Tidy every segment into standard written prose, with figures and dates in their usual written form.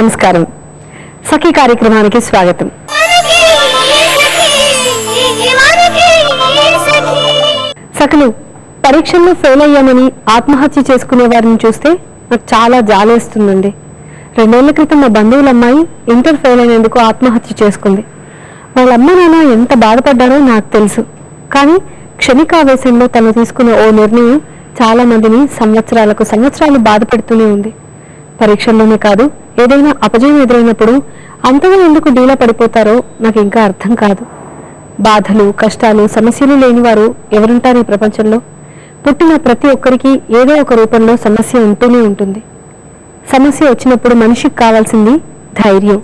నమస్కారం. సఖీ కార్యక్రమానికి స్వాగతం. సఖలు, పరీక్షల్లో ఫెయిల్ అయ్యామని ఆత్మహత్య చేసుకునే వారిని చూస్తే నాకు చాలా జాలేస్తుందండి. 2 ఏళ్ల క్రితం మా బంధువుల అమ్మాయి ఇంటర్ ఫెయిల్ అయినందుకు ఆత్మహత్య చేసుకుంది. వాళ్ళ అమ్మ నాన్న ఎంత బాధపడ్డారో నాకు తెలుసు. కానీ క్షణికావేశంలో తను తీసుకున్న ఓ నిర్ణయం చాలా మందిని సంవత్సరాలు బాధపెడుతూనే ఉంది. పరీక్షల్లోనే కాదు, ఏదైనా అపజయం ఎదురైనప్పుడు అంతగా ఎందుకు డీలా పడిపోతారో నాకు ఇంకా అర్థం కాదు. బాధలు, కష్టాలు, సమస్యలు లేని వారు ఎవరుంటారు ఈ ప్రపంచంలో? పుట్టిన ప్రతి ఒక్కరికి ఏదో ఒక రూపంలో సమస్య ఉంటూనే ఉంటుంది. సమస్య వచ్చినప్పుడు మనిషికి కావాల్సింది ధైర్యం.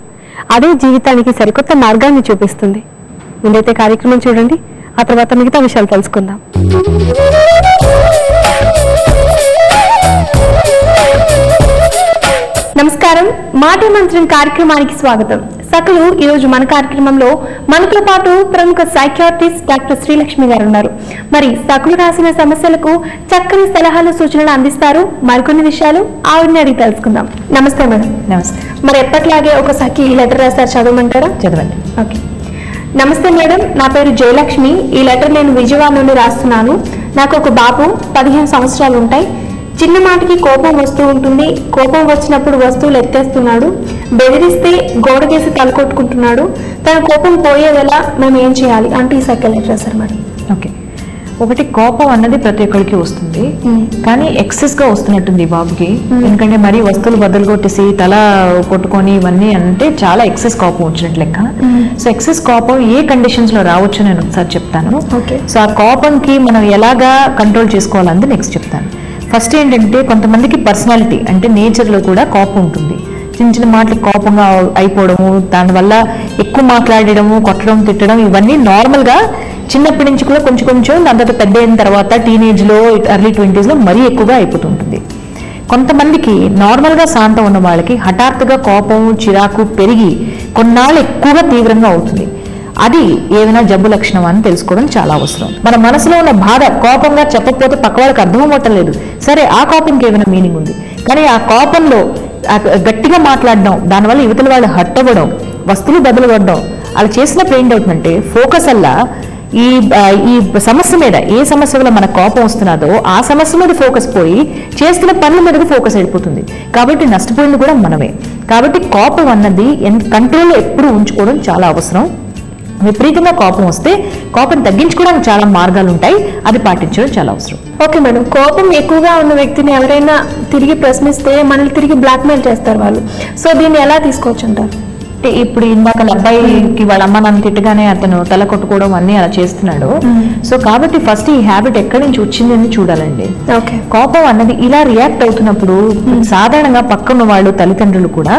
అదే జీవితానికి సరికొత్త మార్గాన్ని చూపిస్తుంది. ముందైతే కార్యక్రమం చూడండి, ఆ తర్వాత మిగతా విషయాలు తెలుసుకుందాం. నమస్కారం. మాట మంత్రం కార్యక్రమానికి స్వాగతం. సకలు, ఈరోజు మన కార్యక్రమంలో మనతో పాటు ప్రముఖ సైకియాట్రిస్ట్ డాక్టర్ శ్రీలక్ష్మి గారు ఉన్నారు. మరి సకలు రాసిన సమస్యలకు చక్కని సలహాలు, సూచనలు అందిస్తారు. మరికొన్ని విషయాలు ఆవిడని అడిగి తెలుసుకుందాం. నమస్తే మేడం. నమస్తే. మరి ఎప్పటిలాగే ఒక సఖి లెటర్ రాస్తారు, చదవమంటారా? చదవండి. ఓకే. నమస్తే మేడం, నా పేరు జయలక్ష్మి. ఈ లెటర్ నేను విజయవాడ నుండి రాస్తున్నాను. నాకు ఒక బాబు 15 సంవత్సరాలు ఉంటాయి. చిన్న మాటకి కోపం వస్తూ ఉంటుంది. కోపం వచ్చినప్పుడు వస్తువులు ఎత్తేస్తున్నాడు. బెదిరిస్తే గోడకేసి తలకొట్టుకుంటున్నాడు. తన కోపం పోయేదెలా, మేము ఏం చేయాలి అంటే ఈ సైకిల్ లెటర్ రాశారు మేడం. ఓకే. ఒకటి, కోపం అన్నది ప్రతి ఒక్కరికి వస్తుంది, కానీ ఎక్సెస్ గా వస్తున్నట్టుంది ఈ బాబుకి. ఎందుకంటే మరి వస్తువులు బదులు కొట్టేసి తల కొట్టుకొని ఇవన్నీ అంటే చాలా ఎక్సెస్ కోపం వచ్చినట్టు లెక్క. సో ఎక్సెస్ కోపం ఏ కండిషన్స్ లో రావచ్చు నేను ఒకసారి చెప్తాను. సో ఆ కోపంకి మనం ఎలాగా కంట్రోల్ చేసుకోవాలని నెక్స్ట్ చెప్తాను. ఫస్ట్ ఏంటంటే, కొంతమందికి పర్సనాలిటీ అంటే నేచర్లో కూడా కోపం ఉంటుంది. చిన్న చిన్న మాటలకు కోపంగా అయిపోవడము, దానివల్ల ఎక్కువ మాట్లాడడము, కొట్టడం, తిట్టడం ఇవన్నీ నార్మల్గా చిన్నప్పటి నుంచి కూడా కొంచెం కొంచెం, దాని తర్వాత పెద్ద అయిన తర్వాత టీనేజ్లో, ఎర్లీ 20s మరీ ఎక్కువగా అయిపోతుంటుంది. కొంతమందికి నార్మల్గా శాంతం ఉన్న వాళ్ళకి హఠాత్తుగా కోపం, చిరాకు పెరిగి కొన్నాళ్ళు ఎక్కువగా తీవ్రంగా అవుతుంది. అది ఏదైనా జబ్బు లక్షణం అని తెలుసుకోవడం చాలా అవసరం. మన మనసులో ఉన్న బాధ కోపంగా చెప్పకపోతే పక్క వాళ్ళకి అర్థం అవ్వటం లేదు. సరే, ఆ కోపంకి ఏమైనా మీనింగ్ ఉంది, కానీ ఆ కోపంలో గట్టిగా మాట్లాడడం, దానివల్ల యువతల వాళ్ళు హర్ట్ అవ్వడం, వస్తువులు బదులు పడడం, అలా చేసినప్పుడు ఏంటవుతుందంటే ఫోకస్ అలా ఈ సమస్య మీద, ఏ సమస్య వల్ల మన కోపం వస్తున్నదో ఆ సమస్య మీద ఫోకస్ పోయి చేస్తున్న పనుల మీదకి ఫోకస్ అయిపోతుంది. కాబట్టి నష్టపోయింది కూడా మనమే. కాబట్టి కోపం అన్నది కంట్రోల్లో ఎప్పుడు ఉంచుకోవడం చాలా అవసరం. విపరీతంగా కోపం వస్తే కోపం తగ్గించుకోవడానికి చాలా మార్గాలు ఉంటాయి, అది పాటించడం చాలా అవసరం. ఓకే మేడం, కోపం ఎక్కువగా ఉన్న వ్యక్తిని ఎవరైనా తిరిగి ప్రశ్నిస్తే మనల్ని తిరిగి బ్లాక్మెయిల్ చేస్తారు వాళ్ళు. సో దీన్ని ఎలా తీసుకోవచ్చు అంటారు? అంటే ఇప్పుడు ఇందాక అబ్బాయికి వాళ్ళ అమ్మ నాన్న తిట్టగానే అతను తల కొట్టుకోవడం అన్ని అలా చేస్తున్నాడు. సో కాబట్టి ఫస్ట్ ఈ హ్యాబిట్ ఎక్కడి నుంచి వచ్చింది అని చూడాలండి. కోపం అన్నది ఇలా రియాక్ట్ అవుతున్నప్పుడు సాధారణంగా పక్కన వాళ్ళు, తల్లిదండ్రులు కూడా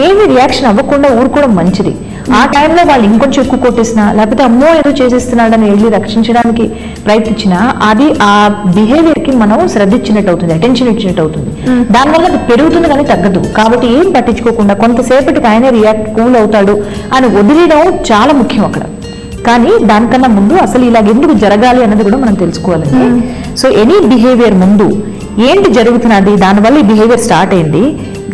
ఏమి రియాక్షన్ అవ్వకుండా ఊరుకోవడం మంచిది. ఆ టైంలో వాళ్ళు ఇంకొంచెం ఎక్కువ కొట్టేసినా, లేకపోతే అమ్మో ఏదో చేసేస్తున్నాడని వెళ్ళి రక్షించడానికి ప్రయత్నించినా అది ఆ బిహేవియర్ కి మనం శ్రద్ధ ఇచ్చినట్టు అవుతుంది, అటెన్షన్ ఇచ్చినట్టు అవుతుంది. దానివల్ల అది పెరుగుతుంది కానీ తగ్గదు. కాబట్టి ఏం పట్టించుకోకుండా కొంతసేపటికి ఆయన రియాక్ట్ కూల్ అవుతాడు అని వదిలేయడం చాలా ముఖ్యం అక్కడ. కానీ దానికన్నా ముందు అసలు ఇలాగ ఎందుకు జరగాలి అన్నది కూడా మనం తెలుసుకోవాలండి. సో ఎనీ బిహేవియర్ ముందు ఏంటి జరుగుతున్నది, దానివల్ల ఈ బిహేవియర్ స్టార్ట్ అయింది,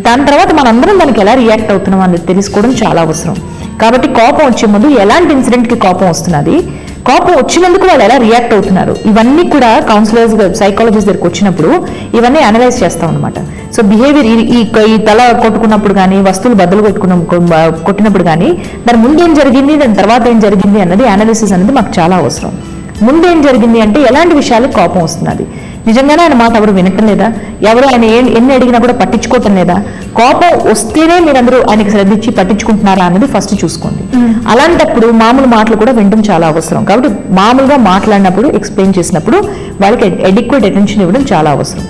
దాని తర్వాత మనందరం దానికి ఎలా రియాక్ట్ అవుతున్నాం అనేది తెలుసుకోవడం చాలా అవసరం. కాబట్టి కోపం వచ్చే ముందు ఎలాంటి ఇన్సిడెంట్కి కోపం వస్తున్నది, కోపం వచ్చినందుకు వాళ్ళు ఎలా రియాక్ట్ అవుతున్నారు, ఇవన్నీ కూడా కౌన్సిలర్స్, సైకాలజిస్ట్ దగ్గరికి వచ్చినప్పుడు ఇవన్నీ అనలైజ్ చేస్తాం అనమాట. సో బిహేవియర్ ఈ తల కొట్టుకున్నప్పుడు కానీ, వస్తువులు బద్దలు కొట్టినప్పుడు కానీ దాని ముందు ఏం జరిగింది, దాని తర్వాత ఏం జరిగింది అన్నది అనాలిసిస్ అనేది మాకు చాలా అవసరం. ముందేం జరిగింది అంటే ఎలాంటి విషయాలకు కోపం వస్తున్నది, నిజంగానే ఆయన మాట ఎవరు వినటం లేదా, ఎవరు ఆయన ఎన్ని అడిగినా కూడా పట్టించుకోవటం లేదా, కోపం వస్తేనే మీరందరూ ఆయనకి శ్రద్ధ ఇచ్చి పట్టించుకుంటున్నారా అనేది ఫస్ట్ చూసుకోండి. అలాంటప్పుడు మామూలు మాటలు కూడా వినడం చాలా అవసరం. కాబట్టి మామూలుగా మాట్లాడినప్పుడు, ఎక్స్ప్లెయిన్ చేసినప్పుడు వాళ్ళకి ఎడిక్వేట్ అటెన్షన్ ఇవ్వడం చాలా అవసరం.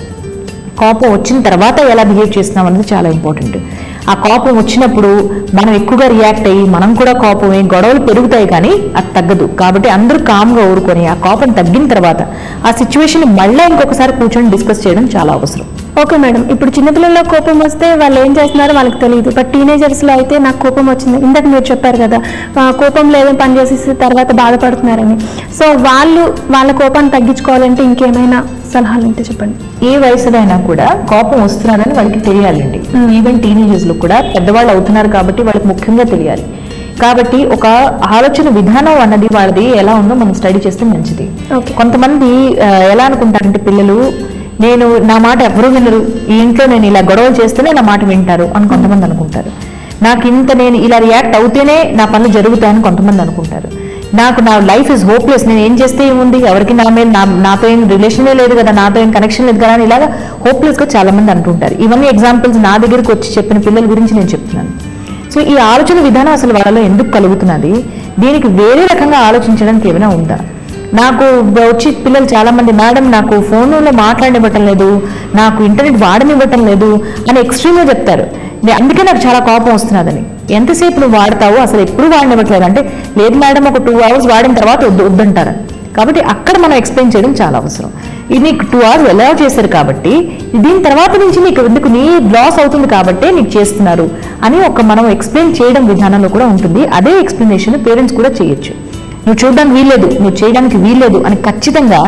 కోపం వచ్చిన తర్వాత ఎలా బిహేవ్ చేస్తున్నాం అనేది చాలా ఇంపార్టెంట్. ఆ కోపం వచ్చినప్పుడు మనం ఎక్కువగా రియాక్ట్ అయ్యి మనం కూడా కోపమే, గొడవలు పెరుగుతాయి కానీ అది తగ్గదు. కాబట్టి అందరూ కామ్గా ఊరుకొని ఆ కోపం తగ్గిన తర్వాత ఆ సిచ్యువేషన్ మళ్ళీ ఇంకొకసారి కూర్చొని డిస్కస్ చేయడం చాలా అవసరం. ఓకే మేడం, ఇప్పుడు చిన్నపిల్లల్లో కోపం వస్తే వాళ్ళు ఏం చేస్తున్నారో వాళ్ళకి తెలియదు. బట్ టీనేజర్స్లో అయితే నాకు కోపం వచ్చింది, ఇందాక మీరు చెప్పారు కదా కోపం లేదని పని చేసేసి తర్వాత బాధపడుతున్నారని. సో వాళ్ళ కోపాన్ని తగ్గించుకోవాలంటే ఇంకేమైనా సలహాలు ఉంటే చెప్పండి. ఏ వయసుదైనా కూడా కోపం వస్తున్నారని వాళ్ళకి తెలియాలండి. ఈవెన్ టీనేజర్స్ లో కూడా పెద్దవాళ్ళు అవుతున్నారు కాబట్టి వాళ్ళకి ముఖ్యంగా తెలియాలి. కాబట్టి ఒక ఆలోచన విధానం అన్నది వాళ్ళది ఎలా ఉందో మనం స్టడీ చేస్తే మంచిది. కొంతమంది ఎలా అనుకుంటారంటే పిల్లలు, నేను నా మాట ఎవరు వినరు, ఈ ఇంట్లో నేను ఇలా గొడవలు చేస్తేనే నా మాట వింటారు అని కొంతమంది అనుకుంటారు. నేను ఇలా రియాక్ట్ అవుతేనే నా పనులు జరుగుతాయని కొంతమంది అనుకుంటారు. నా లైఫ్ ఇస్ హోప్లెస్, నేను ఏం చేస్తే ఏముంది, ఎవరికి నాతో ఏం రిలేషనే లేదు కదా, నాతో ఏం కనెక్షన్ లేదు కదా అని ఇలాగా హోప్లెస్ గా చాలా మంది అంటుంటారు. ఇవన్నీ ఎగ్జాంపుల్స్ నా దగ్గరికి వచ్చి చెప్పిన పిల్లల గురించి నేను చెప్తున్నాను. సో ఈ ఆలోచన విధానం అసలు వాళ్ళలో ఎందుకు కలుగుతున్నది, దీనికి వేరే రకంగా ఆలోచించడానికి ఏమైనా ఉందా? నాకు వచ్చి పిల్లలు చాలా మంది, మేడం నాకు ఫోన్లో మాట్లాడనివ్వటం లేదు, నాకు ఇంటర్నెట్ వాడనివ్వటం లేదు అని ఎక్స్ట్రీమ్గా చెప్తారు. అందుకే నాకు చాలా కోపం వస్తున్నదని. ఎంతసేపు నువ్వు వాడతావు, అసలు ఎప్పుడు వాడనివ్వట్లేదు అంటే, లేదు మేడం ఒక 2 hours వాడిన తర్వాత వద్దంటారు. కాబట్టి అక్కడ మనం ఎక్స్ప్లెయిన్ చేయడం చాలా అవసరం. ఇది నీకు 2 hours ఎలా చేశారు కాబట్టి దీని తర్వాత నుంచి నీకు ఎందుకు నీ లాస్ అవుతుంది కాబట్టి నీకు చేస్తున్నారు అని మనం ఎక్స్ప్లెయిన్ చేయడం విధానంలో కూడా ఉంటుంది. అదే ఎక్స్ప్లెనేషన్ పేరెంట్స్ కూడా చేయొచ్చు. నువ్వు చూడడానికి వీల్లేదు, నువ్వు చేయడానికి వీల్లేదు అని ఖచ్చితంగా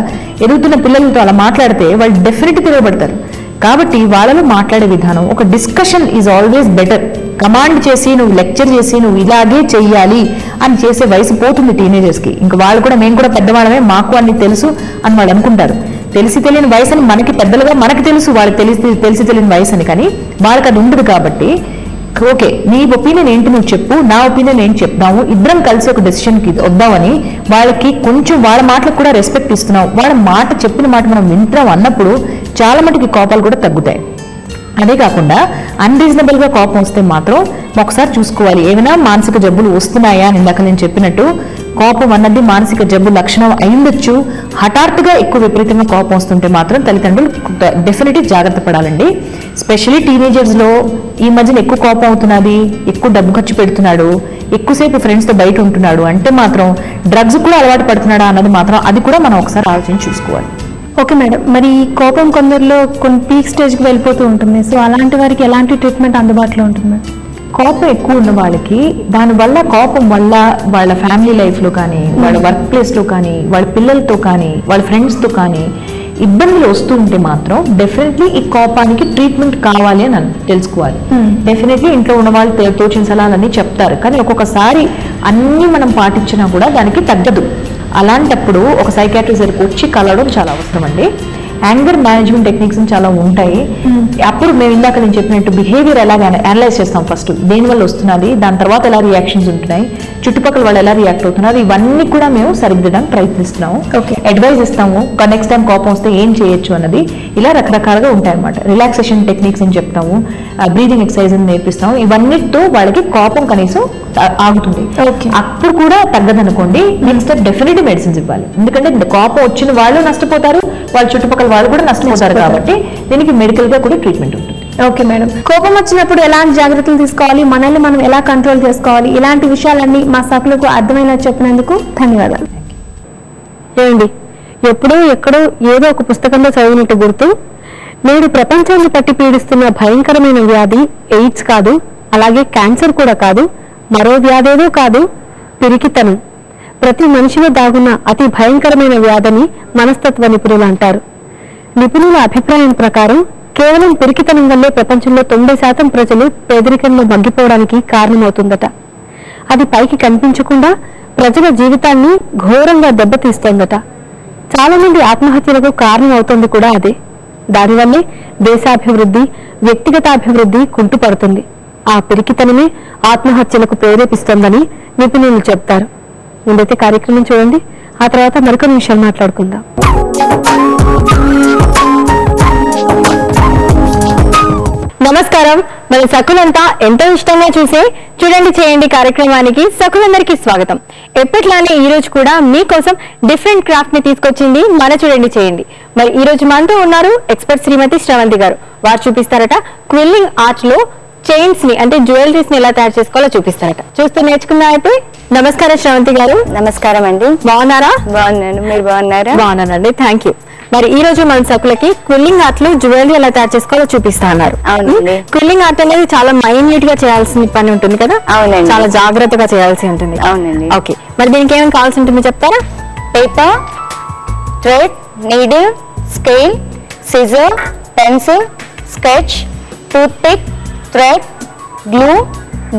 ఎదుగుతున్న పిల్లలతో అలా మాట్లాడితే వాళ్ళు డెఫినెట్గా తిరగబడతారు. కాబట్టి వాళ్ళలో మాట్లాడే విధానం, ఒక discussion is always better. Command చేసి నువ్వు లెక్చర్ చేసి నువ్వు ఇలాగే చెయ్యాలి అని చేసే వయసు పోతుంది టీనేజర్స్కి. ఇంకా వాళ్ళు కూడా మేము కూడా పెద్దవాళ్ళమే, మాకు అన్ని తెలుసు అని వాళ్ళు అనుకుంటారు. తెలిసి తెలియని వయసు అని మనకి పెద్దలుగా మనకి తెలుసు, వాళ్ళకి తెలిసి తెలియని వయసు అని. కానీ వాళ్ళకి అది ఉండదు. కాబట్టి ఓకే, నీ ఒపీనియన్ ఏంటి నువ్వు చెప్పు, నా ఒపీనియన్ ఏంటి చెప్దాము, ఇద్దరం కలిసి ఒక డెసిషన్కి వద్దామని వాళ్ళకి కొంచెం వాళ్ళ మాటలకు కూడా రెస్పెక్ట్ ఇస్తున్నావు, వాళ్ళ మాట చెప్పిన మాట మనం వింటున్నాం అన్నప్పుడు చాలా మటుకి కోపాలు కూడా తగ్గుతాయి. అదే కాకుండా అన్రీజనబుల్ గా కోపం వస్తే మాత్రం ఒకసారి చూసుకోవాలి, ఏమైనా మానసిక జబ్బులు వస్తున్నాయా అని. ఇందాక నేను చెప్పినట్టు కోపం అన్నది మానసిక జబ్బు లక్షణం అయిండొచ్చు. హఠాత్తుగా ఎక్కువ విపరీతంగా కోపం వస్తుంటే మాత్రం తల్లిదండ్రులు డెఫినెట్లీ జాగ్రత్త పడాలండి. స్పెషల్లీ టీనేజర్స్ లో ఈ మధ్యన ఎక్కువ కోపం అవుతున్నది, ఎక్కువ డబ్బు ఖర్చు పెడుతున్నాడు, ఎక్కువసేపు ఫ్రెండ్స్ తో బయట ఉంటున్నాడు అంటే మాత్రం డ్రగ్స్ కూడా అలవాటు పడుతున్నాడా అన్నది మాత్రం అది కూడా మనం ఒకసారి ఆలోచించి చూసుకోవాలి. ఓకే మేడం, మరి కోపం కొందరిలో కొన్ని పీక్ స్టేజ్కి వెళ్ళిపోతూ ఉంటుంది. సో అలాంటి వారికి ఎలాంటి ట్రీట్మెంట్ అందుబాటులో ఉంటుంది? కోపం ఎక్కువ ఉన్న వాళ్ళకి దానివల్ల కోపం వల్ల వాళ్ళ ఫ్యామిలీ లైఫ్లో కానీ, వాళ్ళ వర్క్ ప్లేస్లో కానీ, వాళ్ళ పిల్లలతో కానీ, వాళ్ళ ఫ్రెండ్స్తో కానీ ఇబ్బందులు వస్తూ ఉంటే మాత్రం డెఫినెట్లీ ఈ కోపానికి ట్రీట్మెంట్ కావాలి అని తెలుసుకోవాలి. డెఫినెట్లీ ఇంట్లో ఉన్న వాళ్ళు తోచిన సలహాలన్నీ చెప్తారు, కానీ ఒక్కొక్కసారి అన్నీ మనం పాటించినా కూడా దానికి తగ్గదు. అలాంటప్పుడు ఒక సైకాట్రిస్ట్ దగ్గరికి వచ్చి కలవడం చాలా అవసరం అండి. యాంగర్ మేనేజ్మెంట్ టెక్నిక్స్ చాలా ఉంటాయి. అప్పుడు మేము ఇందాక నేను చెప్పినట్టు బిహేవియర్ ఎలా అనలైజ్ చేస్తాం. ఫస్ట్ దేనివల్ల వస్తున్నది, దాని తర్వాత ఎలా రియాక్షన్స్ ఉంటున్నాయి, చుట్టుపక్కల వాళ్ళు ఎలా రియాక్ట్ అవుతున్నారు, ఇవన్నీ కూడా మేము సరిదిద్దడానికి ప్రయత్నిస్తున్నాము. అడ్వైజ్ ఇస్తాము, నెక్స్ట్ టైం కోపం వస్తే ఏం చేయొచ్చు అన్నది. ఇలా రకరకాలుగా ఉంటాయన్నమాట. రిలాక్సేషన్ టెక్నిక్స్ అని చెప్తాము, బ్రీదింగ్ ఎక్సర్సైజ్ అని నేర్పిస్తాము. ఇవన్నిటితో వాళ్ళకి కోపం కనీసం ఆగుతుంది. అప్పుడు కూడా తగ్గదనుకోండి, నెక్స్ట్ స్టెప్ డెఫినెట్లీ మెడిసిన్స్ ఇవ్వాలి. ఎందుకంటే కోపం వచ్చిన వాళ్ళు నష్టపోతారు, వాళ్ళ చుట్టుపక్కల వాళ్ళు కూడా నష్టపోతారు. కాబట్టి దీనికి మెడికల్ గా కూడా ట్రీట్మెంట్ ఉంటుంది. ఓకే మేడం, కోపం వచ్చినప్పుడు ఎలాంటి జాగ్రత్తలు తీసుకోవాలి, మనల్ని మనం ఎలా కంట్రోల్ చేసుకోవాలి, ఇలాంటి విషయాలన్నీ మా సకులకు అర్థమైనా చెప్పినందుకు ధన్యవాదాలు. ఏమండి, ఎప్పుడో ఎక్కడో ఏదో ఒక పుస్తకంలో చదివినట్టు గుర్తు, నేడు ప్రపంచాన్ని పట్టి పీడిస్తున్న భయంకరమైన వ్యాధి ఎయిడ్స్ కాదు, అలాగే క్యాన్సర్ కూడా కాదు, మరో వ్యాధేదో కాదు, పిరికితనం. ప్రతి మనిషిలో దాగున్న అతి భయంకరమైన వ్యాధిని మనస్తత్వ నిపుణులు అంటారు. నిపుణుల అభిప్రాయం ప్రకారం కేవలం పిరికితనం వల్లే ప్రపంచంలో 90% ప్రజలు పేదరికంలో మగ్గిపోవడానికి కారణమవుతుందట. అది పైకి కనిపించకుండా ప్రజల జీవితాన్ని ఘోరంగా దెబ్బతీస్తోందట. చాలా మంది ఆత్మహత్యలకు కారణం అవుతుంది కూడా అదే. దానివల్లే దేశాభివృద్ధి, వ్యక్తిగత అభివృద్ధి కుంటుపడుతుంది. ఆ పిరికితనమే ఆత్మహత్యలకు ప్రేరేపిస్తోందని నిపుణులు చెప్తారు. ముందైతే కార్యక్రమం చూడండి, ఆ తర్వాత మరికొన్ని విషయాలు మాట్లాడుకుందాం. నమస్కారం. మన సకులంతా ఎంతో ఇష్టంగా చూసే చూడండి చేయండి కార్యక్రమానికి సకులందరికీ స్వాగతం. ఎప్పట్లానే ఈ రోజు కూడా మీకోసం డిఫరెంట్ క్రాఫ్ట్ ని తీసుకొచ్చింది మన చూడండి చేయండి. మరి ఈ రోజు మనతో ఉన్నారు ఎక్స్పర్ట్ శ్రీమతి శ్రవంతి గారు. వారు చూపిస్తారట క్విల్లింగ్ ఆర్ట్ లో చైన్స్ ని అంటే జ్యువెలరీస్ ని ఎలా తయారు చేసుకోవాలో చూపిస్తారట. చూస్తూ నేర్చుకుందాం అయితే. నమస్కారం శ్రవంతి గారు. నమస్కారం అండి. బాగున్నారా? బాగున్నాను, మీరు బాగున్నారా? బాగున్నానండి, థ్యాంక్ యూ. మరి ఈ రోజు మన సకులకి క్విల్లింగ్ ఆర్ట్ లో జ్యువెలరీ ఎలా తయారు చేసుకోవాలో చూపిస్తా అన్నారు. అవునండి. క్విల్లింగ్ ఆర్ట్ అనేది చాలా మైన్యూట్ గా చేయాల్సిన పని ఉంటుంది కదా? అవునండి. చాలా జాగ్రత్తగా చేయాల్సి ఉంటుంది. అవునండి. ఓకే, మరి దీనికి ఏమేమి కావాల్సి ఉంటుంది చెప్తారా? Paper, thread, needle, scale, scissor, pencil, sketch, toothpick, thread, glue,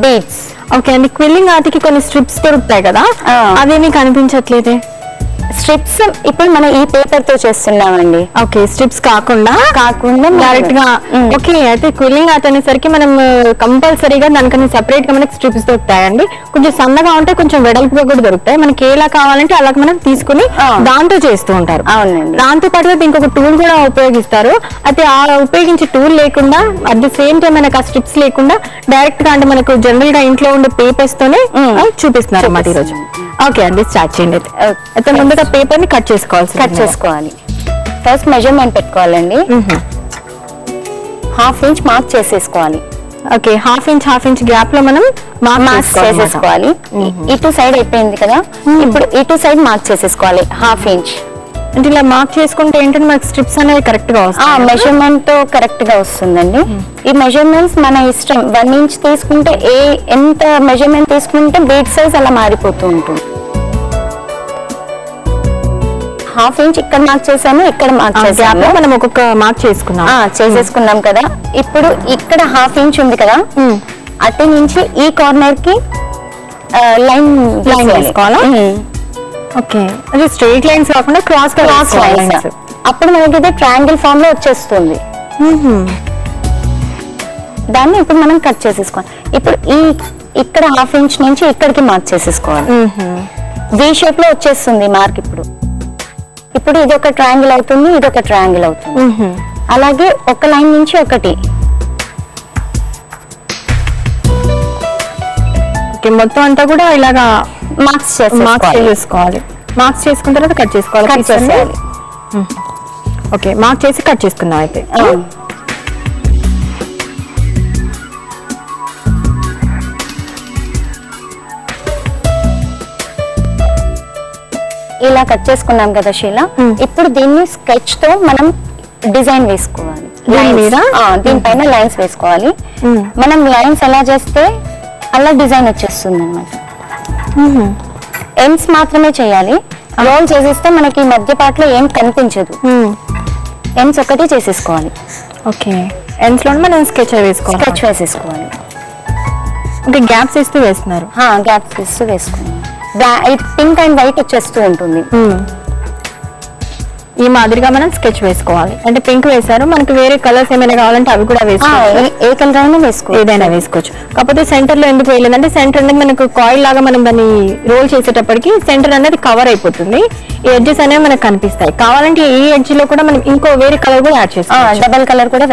beads. Okay అండి, క్విల్లింగ్ ఆర్ట్కి కొన్ని స్ట్రిప్స్ దొరుకుతాయి కదా, అవేమీ కనిపించట్లేదే. స్ట్రిప్స్ ఇప్పుడు మనం ఈ పేపర్ తో చేస్తున్నామండి. ఓకే, స్ట్రిప్స్ కాకుండా డైరెక్ట్ గా. ఓకే, అయితే క్విల్లింగ్ ఆర్ట్ అనేసరికి మనం కంపల్సరీగా దానికన్నా సెపరేట్ గా మనకి స్ట్రిప్స్ దొరుకుతాయండి. కొంచెం సన్నగా ఉంటే కొంచెం వెడల్పుగా కూడా దొరుకుతాయి. మనకి ఎలా కావాలంటే అలా మనం తీసుకుని దాంతో చేస్తూ ఉంటారు. దాంతో పాటుగా ఇంకొక టూల్ కూడా ఉపయోగిస్తారు. అయితే ఆ ఉపయోగించే టూల్ లేకుండా అట్ ది సేమ్ టైం మనకు ఆ స్ట్రిప్స్ లేకుండా డైరెక్ట్ గా అంటే మనకు జనరల్ గా ఇంట్లో ఉండే పేపర్స్ తోనే చూపిస్తున్నారు అన్నమాట ఈరోజు. ఓకే అండి, స్టార్ట్ చేయండి. అయితే ముందుగా పేపర్ ని కట్ చేసుకోవాలి. ఫస్ట్ మెజర్మెంట్ పెట్టుకోవాలండి. హాఫ్ ఇంచ్ మార్క్ చేసేసుకోవాలి. ఓకే, హాఫ్ ఇంచ్ గ్యాప్ లో మనం మార్క్ చేసేసుకోవాలి. ఇటు సైడ్ అయిపోయింది కదా, ఇప్పుడు ఇటు సైడ్ మార్క్ చేసేసుకోవాలి హాఫ్ ఇంచ్. అంటే ఇలా మార్క్ చేసుకుంటే ఏంటంటే మనకి స్ట్రిప్స్ అనేవి కరెక్ట్ గా వస్తాయి. మెజర్మెంట్ తో కరెక్ట్ గా వస్తుందండి. ఈ మెజర్మెంట్స్ మన ఇష్టం. 1 ఇంచ్ తీసుకుంటే ఎంత మెజర్మెంట్ తీసుకుంటే బీడ్ సైజ్ అలా మారిపోతూ ఉంటుంది. హాఫ్ ఇంచ్ ఇక్కడ మార్క్ చేసాము, ఇక్కడ మార్క్ చేసాము. మనం ఒక్కొక్క మార్క్ చేసేసుకున్నాం కదా. ఇప్పుడు ఇక్కడ హాఫ్ ఇంచ్ ఉంది కదా, అటు నుంచి ఈ కార్నర్ కి లైన్ వేసుకోవాలా. ఓకే, అది స్ట్రైట్ లైన్స్ కాకుండా క్రాస్ లైన్స్. అప్పుడు మనకి ఇది ట్రయాంగిల్ ఫామ్ లో వచ్చేస్తుంది. దాన్ని ఇప్పుడు మనం కట్ చేసేసుకోవాలి. ఇప్పుడు ఇక్కడ హాఫ్ ఇంచ్ నుంచి ఇక్కడికి మార్క్ చేసేసుకోవాలి. వి షేప్ లో వచ్చేస్తుంది మార్క్. ఇప్పుడు ఇది ఒక ట్రయాంగిల్ అవుతుంది, ఇది ఒక ట్రయాంగిల్ అవుతుంది. అలాగే ఒక లైన్ నుంచి ఒకటి. మొత్తం అంతా కూడా ఇలాగా మార్క్స్ చేసుకోవాలి. మార్క్స్ చేసుకున్న తర్వాత కట్ చేసుకోవాలి. ఓకే, మార్క్ చేసి కట్ చేసుకుందాం. అయితే ఇలా కట్ చేసుకున్నాం కదా శీల. ఇప్పుడు దీన్ని స్కెచ్ తో మనం డిజైన్ వేసుకోవాలి. దీనిపైన లైన్స్ వేసుకోవాలి. మనం లైన్స్ ఎలా చేస్తే అలా డిజైన్ వచ్చేస్తుంది అన్నమాట. ఎండ్స్ మాత్రమే చేయాలి. రోల్ చేసేస్తే మనకి మధ్య పార్ట్ లో ఏం కనిపించదు. ఎండ్స్ ఒకటి చేసేసుకోవాలి. ఓకే, ఎండ్స్ లో మనం స్కెచ్ వేసేసుకోవాలి. ఓకే, గ్యాప్స్ ఇస్తూ వేస్తున్నారు. గ్యాప్స్ ఇస్తూ వేసుకోవాలి. పింక్ అండ్ వైట్ వచ్చేస్తూ ఉంటుంది. ఈ మాదిరిగా మనం స్కెచ్ వేసుకోవాలి. అంటే పింక్ వేసారు, మనకి వేరే కలర్స్ ఏమైనా కావాలంటే అవి కూడా వేసుకోవచ్చు. ఏ కలర్ అయినా ఏదైనా వేసుకోవచ్చు. కాకపోతే సెంటర్ లో ఎందుకు వేయలేదంటే సెంటర్ అనేది మనకు కాయిల్ లాగా మనం దాన్ని రోల్ చేసేటప్పటికి సెంటర్ అనేది కవర్ అయిపోతుంది. ఈ ఎడ్జెస్ అనేవి మనకు కనిపిస్తాయి. కావాలంటే ఈ ఎడ్జ్ లో కూడా మనం ఇంకో వేరే కలర్ కూడా యాడ్ చేసుకోవచ్చు. డబల్ కలర్ కూడా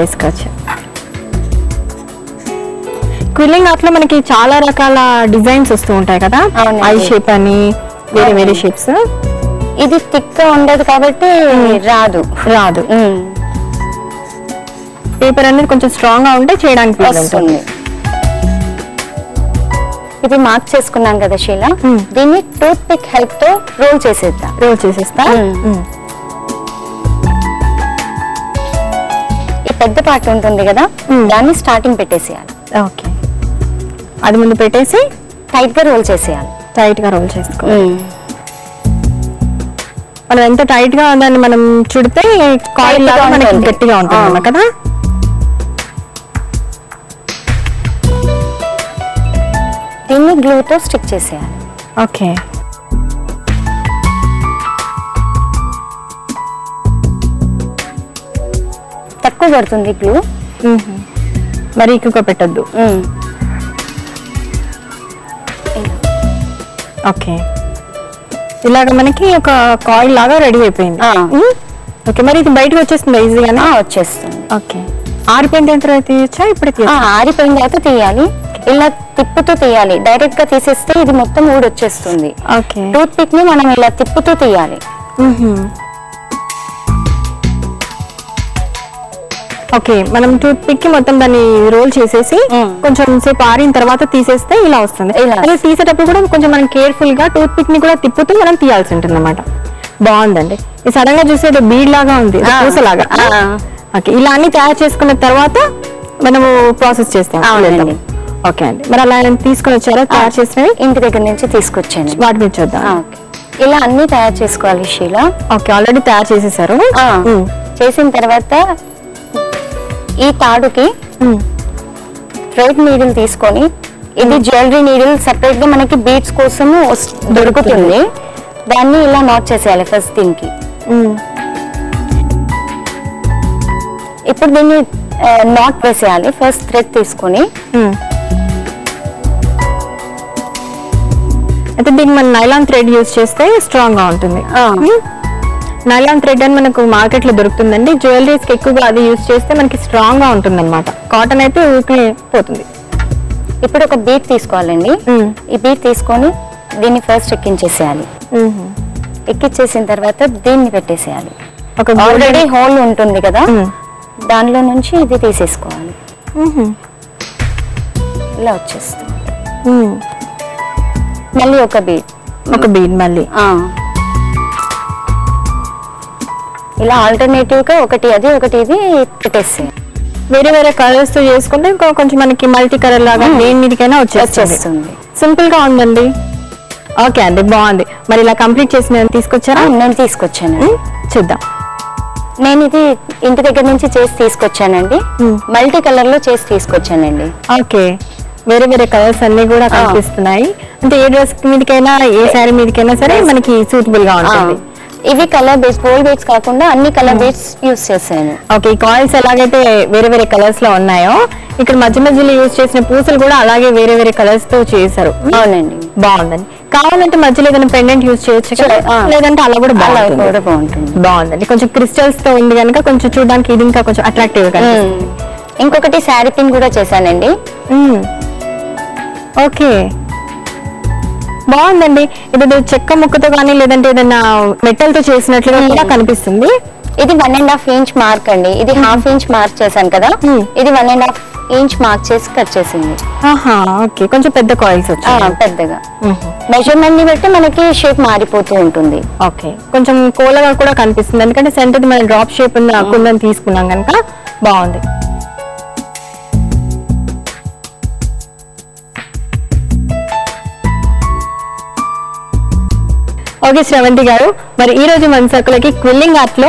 వేసుకోవచ్చు. క్విల్లింగ్ ఆర్ట్ లో మనకి చాలా రకాల డిజైన్స్ వస్తూ ఉంటాయి కదా, ఐ షేప్ అని వేరే షేప్స్. ఇది థిక్ గా ఉండదు కాబట్టి రాదు. పేపర్ అనేది కొంచెం స్ట్రాంగ్ గా ఉంటే చేయడానికి వస్తుంది. ఇప్పుడు మార్క్ చేసుకున్నాం కదా శీల, దీన్ని టూత్ పిక్ హెల్ప్ తో రోల్ చేసేస్తా. ఈ పెద్ద పార్ట్ ఉంటుంది కదా, దాన్ని స్టార్టింగ్ పెట్టేసేయాలి. ఓకే, అది ముందు పెట్టేసి టైట్ గా రోల్ చేసుకోవాలి. మనం ఎంత టైట్ గా దాన్ని మనం చుడితే కాయిల్ లాగా మనకి గట్టిగా ఉంటుంది కదా. దీన్ని గ్లూతో స్టిక్ చేసేయాలి. ఓకే, తక్కువ పడుతుంది గ్లూ, మరి ఎక్కువగా పెట్టద్దు. ఓకే, ఇలాగ మనకి ఒక కాయిల్ లాగా రెడీ అయిపోయింది. ఓకే, మరి ఇది బయటకు వచ్చేస్తుంది ఈజీగానే? వచ్చేస్తుంది. ఓకే, ఆరిపోయిన తర్వాత తీయచ్చా? ఇప్పుడు ఆరిపోయిన తర్వాత తీయాలి. ఇలా తిప్పుతూ తీయాలి. డైరెక్ట్ గా తీసేస్తే ఇది మొత్తం ఊడొచ్చేస్తుంది. ఓకే, టూత్ పిక్ ని మనం ఇలా తిప్పుతూ తీయాలి. ఓకే, మనం టూత్ పిక్ కి మొత్తం దాన్ని రోల్ చేసేసి కొంచెం సేపు ఆరిన తర్వాత తీసేస్తే ఇలా వస్తుంది. అదే తీసేటప్పుడు కూడా కొంచెం మనం కేర్ఫుల్ గా టూత్ పిక్ ని కూడా తిప్పుతూ మనం తీయాల్సి ఉంటుంది అన్నమాట. బాగుందండి. ఇది సడన్ గా చూస్తే బీడ్ లాగా ఉంది, పూసలాగా. ఓకే, ఇలా అన్ని తయారు చేసుకున్న తర్వాత మనము ప్రాసెస్ చేస్తాం. ఓకే అండి, మరి అలా తీసుకొని వచ్చారా తయారు చేసినవి? ఇంటి దగ్గర నుంచి తీసుకొచ్చాను. వాటి మీద చూద్దాం. ఇలా అన్ని తయారు చేసుకోవాలి శీల. ఓకే, ఆల్రెడీ తయారు చేసేసారు. చేసిన తర్వాత ఈ తాడుకి థ్రెడ్ నీడిల్ తీసుకొని, ఇది జ్యువెలరీ నీడిల్ సెపరేట్ గా మనకి బీడ్స్ కోసము దొరుకుతుంది. దాన్ని ఇలా నాట్ చేసేయాలి ఫస్ట్ దీనికి. ఇప్పుడు దీన్ని నాట్ వేసేయాలి. ఫస్ట్ థ్రెడ్ తీసుకొని అయితే దీనికి మనం నైలాన్ థ్రెడ్ యూజ్ చేస్తే స్ట్రాంగ్ గా ఉంటుంది. నైలాన్ థ్రెడ్ అని మనకు మార్కెట్ లో దొరుకుతుందండి. జ్యువెలరీస్ కి ఎక్కువగా అది యూజ్ చేస్తే మనకి స్ట్రాంగ్ గా ఉంటుంది అనమాట. కాటన్ అయితే ఊరికే పోతుంది. ఇప్పుడు ఒక బీట్ తీసుకోవాలండి. ఈ బీట్ తీసుకొని దీన్ని ఫస్ట్ ఎక్కించేసేయాలి. ఎక్కించేసిన తర్వాత దీన్ని పెట్టేసేయాలి. ఒక ఆల్రెడీ హోల్ ఉంటుంది కదా, దానిలో నుంచి ఇది తీసేసుకోవాలి. ఇలా వచ్చేస్తుంది. మళ్ళీ ఒక బీడ్ మళ్ళీ ఇలా ఆల్టర్నేటివ్ గా ఒకటి అది ఒకటి ఇది పెట్టేసేయాలి. వేరే వేరే కలర్స్ తో చేసుకుంటే ఇంకా కొంచెం మనకి మల్టీ కలర్ లాగా దేని మీదకైనా వచ్చేస్తుంది. సింపుల్ గా ఉందండి. ఓకే అండి, బాగుంది. మరి ఇలా కంప్లీట్ చేసి నేను తీసుకొచ్చారా? నేను తీసుకొచ్చాను. చూద్దాం. నేను ఇది ఇంటి దగ్గర నుంచి చేసి తీసుకొచ్చానండి. మల్టీ కలర్ లో చేసి తీసుకొచ్చానండి. ఓకే, వేరే వేరే కలర్స్ అన్ని కూడా కనిపిస్తున్నాయి. అంటే ఏ డ్రెస్ మీదకైనా ఏ శారీ మీదకైనా సరే మనకి సూటబుల్ గా ఉంటుంది. ఇవి కలర్ బేస్, గోల్డ్ బేస్ కాకుండా అన్ని కలర్ బేస్ యూస్ చేశాను. ఓకే, ఈ కాయిన్స్ ఎలాగైతే వేరే వేరే కలర్స్ లో ఉన్నాయో, ఇక్కడ మధ్య మధ్యలో యూజ్ చేసిన పూసలు కూడా అలాగే వేరే వేరే కలర్స్ తో చేశారు. అవునండి, బాగుందండి. కావాలంటే మధ్యలో ఏదైనా పెండెంట్ యూజ్ చేయొచ్చు, లేదంటే అలా కూడా బాగుంటుంది. బాగుందండి. కొంచెం క్రిస్టల్స్ తో ఉంది కనుక కొంచెం చూడడానికి ఇది ఇంకా కొంచెం అట్రాక్టివ్ గా. ఇంకొకటి శారీ పిన్ కూడా చేశానండి. ఓకే, బాగుందండి. ఇది చెక్క ముక్కతో కానీ లేదంటే ఏదైనా మెటల్ తో చేసినట్లుగా కూడా కనిపిస్తుంది. ఇది 1.5 ఇంచ్ మార్క్ అండి. ఇది 1/2 ఇంచ్ మార్క్ చేశాను కదా, ఇది 1.5 ఇంచ్ మార్క్ చేసి కట్ చేసింది. ఓకే, కొంచెం పెద్ద కాయిల్స్ వచ్చాయి. పెద్దగా మెజర్మెంట్ ని బట్టి మనకి షేప్ మారిపోతూ ఉంటుంది. ఓకే, కొంచెం కోలగా కూడా కనిపిస్తుంది. ఎందుకంటే సెంటర్ మనం డ్రాప్ షేప్ ఉన్న కుందని తీసుకున్నాం కనుక బాగుంది. ఓకే శ్రవంతి గారు, మరి ఈ రోజు మన సర్కులకి క్విల్లింగ్ ఆర్ట్ లో